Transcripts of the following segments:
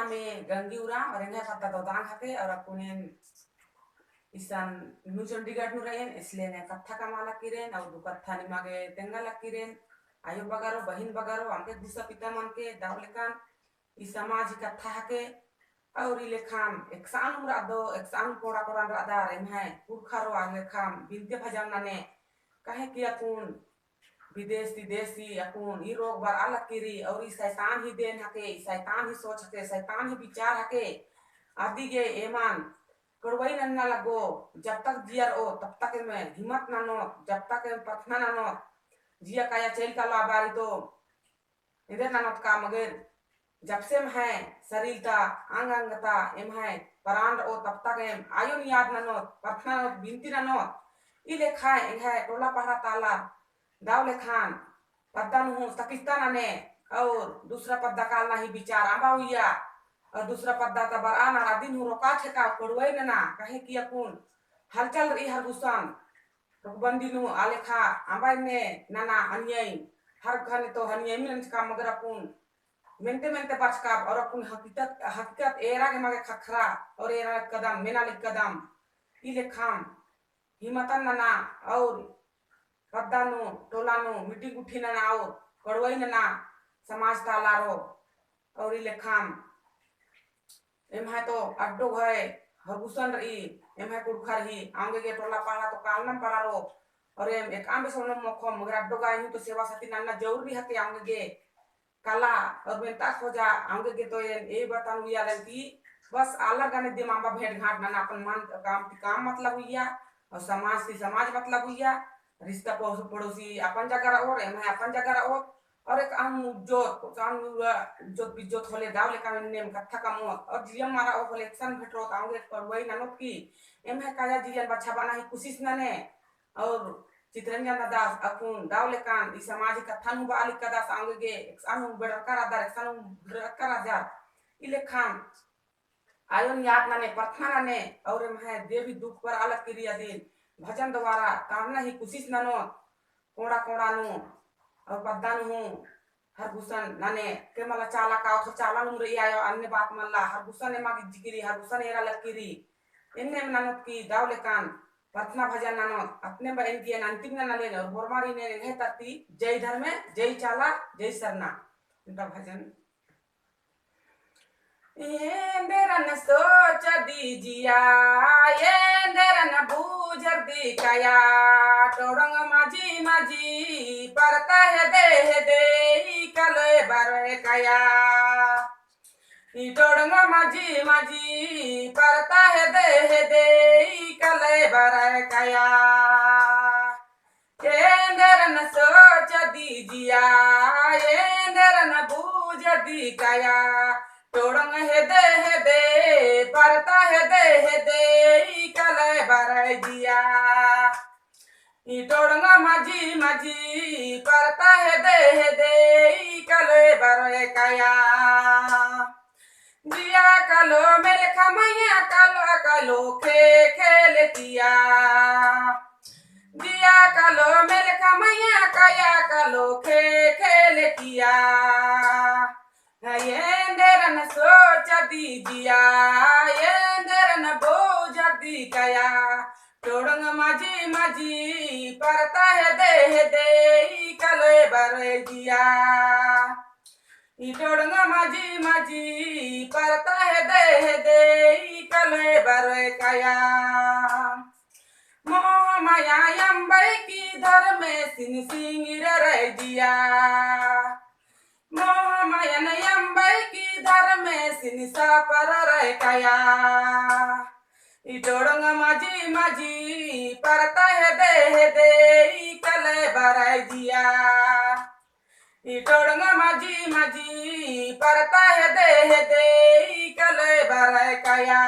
hame gangi uram rengha kata dodang hake और akunen isan nu Chandigarh nu rayen इसलिए ने कत्था कमाला किरेन और दु कत्था नि मागे तेंगाला किरेन आयो बगारो बहिन बगारो हमके गुस्सा पिता मन के दावलेकान इ समाज कत्था हके और इलेखाम एकसान रादो एकसान पोड़ा कोरान रादा रेमहाय पुरखारो आलेखाम बिनते भजन नाने काहे कि अकुन विदेशी देशी अकुन ई रोग बार अलग किरी और ई शैतान ही देन हके शैतान ही सोच हके शैतान ही विचार हके आदि गे एमान करवई नन्ना लगो जब तक जियर ओ तब तक में हिम्मत ना नो जब तक पथना ना नो जिया काया चेल का लाबारी तो इधर ना नोत का मगर जब से है शरीरता अंग अंगता एम है प्राण ओ तब तक एम आयु याद ना नो पथना नो बिनती ना नो ई लेखा है टोला पहाड़ा ताला दाव लेखान पद्दा नु सकिस्तान ने और दूसरा पद्दा काल ना ही विचार आबा हुआ और दूसरा पद्दा तबर आना दिन हु रोका ठेका पड़वई ना कहे कि अपुन हलचल रही हर गुसान रोकबंदी नु आलेखा आबाई ने नाना अन्याय हर घने तो अन्याय मिलन का मगर अपुन मेंटे मेंटे बचका और अपुन हकीकत एरा के मगे खखरा और एरा कदम मेना लिख कदम ई लेखाम हिम्मतन नाना और पद्दानु टोलानु मीटिंग उठी ना और कड़वई ना समाज तालारो और ई लेखाम एम है तो अड्डो है हरगुसन रही एम है कुड़खर ही आंगे के टोला पाला तो कालनम पड़ा रो और एम एक आंबे सोनम मोखो मगर अड्डो गाय हूं तो सेवा सती नन्ना जरूरी हते आंगे के काला और मैं तक हो जा आंगे के तो ये बताऊं या लगी बस आला गाने दिमाग में भेंट घाट ना अपन मन काम मतलब हुआ और समाज से समाज मतलब हुआ रिश्ता पड़ोसी अपन जगह और एम है अपन जगह और एक जोत बिजोत होले दावले का नेम कथा का मौत और जियम मारा ओ कलेक्शन भेटरो तांगे पर वही ननोत की एम है काया जियन बच्चा बना ही कोशिश नने और चित्रंजन दास अकुन दावले कान ई सामाजिक कथा नु बालिक कदा सांगे गे एक्सानु बड़कर आदर एक्सानु बड़कर आदर इले खान आयोन याद नने पथना नने और एम है देवी दुख पर अलग क्रिया दिन भजन द्वारा तामना ही कोशिश ननो कोड़ा कोड़ा नु और पद्दान हूँ हरगुसन नाने के मला चाला का तो चाला नु रही आयो अन्य बात मल्ला हरगुसन एमा की जिकिरी हरगुसन एरा लकीरी इन्ने ननत की दावले कान प्रार्थना भजन ननत अपने बहन की अंतिम न लेने और बोरमारी ने रहे तरती जय धर्म जय चाला जय सरना उनका भजन येंदरन सोच दीजिया येंदरन बूझर दिखाया टोड़ंग माजी माजी परता है दे कले बारे कया टोड़ंग माजी माजी परता है दे कले बारे कया येंदरन सोच दीजिया येंदरन बूझ दिखाया टोड़ंग है दे परता है दे कले बारे जिया टोड़ंग माजी माजी परता है दे कले बारे कया जिया कलो मेरे खमैया कलो कलो खेल किया जिया कलो मेरे खमैया कया कलो खेल किया येंदरन सोच दीजिया येंदरन बोझ दिखाया टोड़ंग माजी माजी परता है दे कले बारे जिया टोड़ंग माजी माजी परता है दे कले बारे कया मोह माया यम्बई की धर में सिंह सिंह रह जिया मोह मायन यम्बई की धर में सिंसा पर रह कया टोड़ंग माजी माजी परता है दे कले बारे जिया टोड़ंग माजी माजी परता है दे कले बारे कया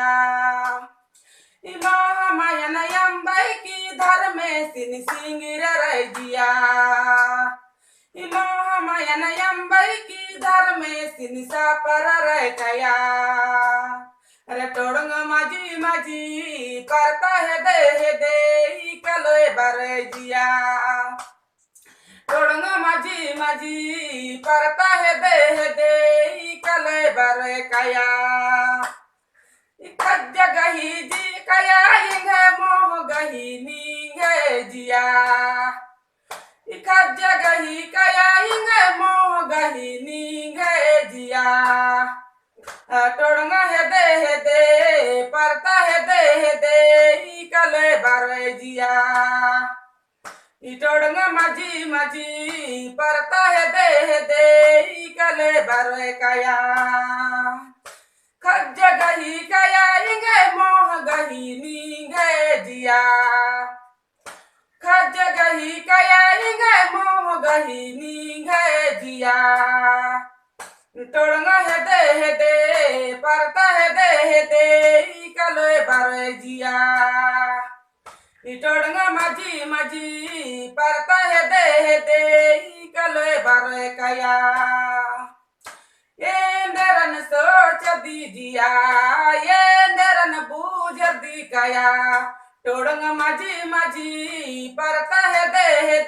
मोह मायन यम्बई की धर में सिंह रह जिया मोह मायन यम्बई की धर में सिंसा पर रह कया अरे टोड़ंग माजी माजी परता है दे कले बारे जिया टोड़ंग माजी माजी परता है दे कले bare kaya ikat jagahi ji kaya inge moh gahi ninge jia ikat jagahi kaya inge moh gahi ninge jia todanga hede parta hede ikale bare jia itodanga maji parta hede ikale bare kaya khajagahi kaya inge moh gahi ninge jia khajagahi kaya inge moh gahi ninge jia todanga hede parta hede ikale bare jia itodanga maji parta hede ikale bare kaya yenderan so chadi jia yenderan bujar di kaya todanga maji parta hede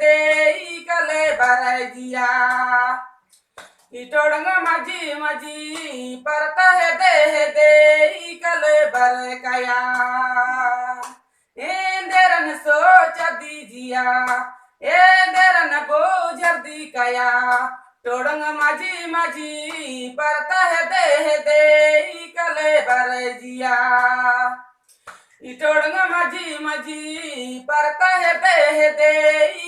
ikale bare jia itodanga maji parta hede ikale bare kaya enderan so chadi jia enderan bujar di kaya todanga maji parta hede ikale bare jia itodanga maji parta hede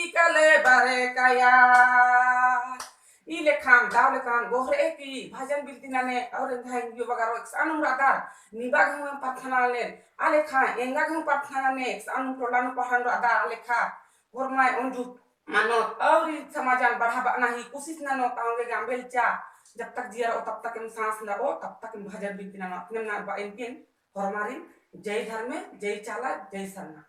ikale bare kaya ile kham daule kan gohre ki bhajan biltinane aur nghain yo bagaro anum radar nibag hum pathana len ale kha enga hum pathana ne anum tolanu pahan radar ale kha gormai onju manot और समाजान बढ़ावा नहीं कोशिश ना no तांगे गांबेल चा जब तक जिया रो तब तक हम सांस ना ओ तब तक हम भजन बिकना ना अपने ना बा इनके हमारी जय धर्म जय चाला जय सरना।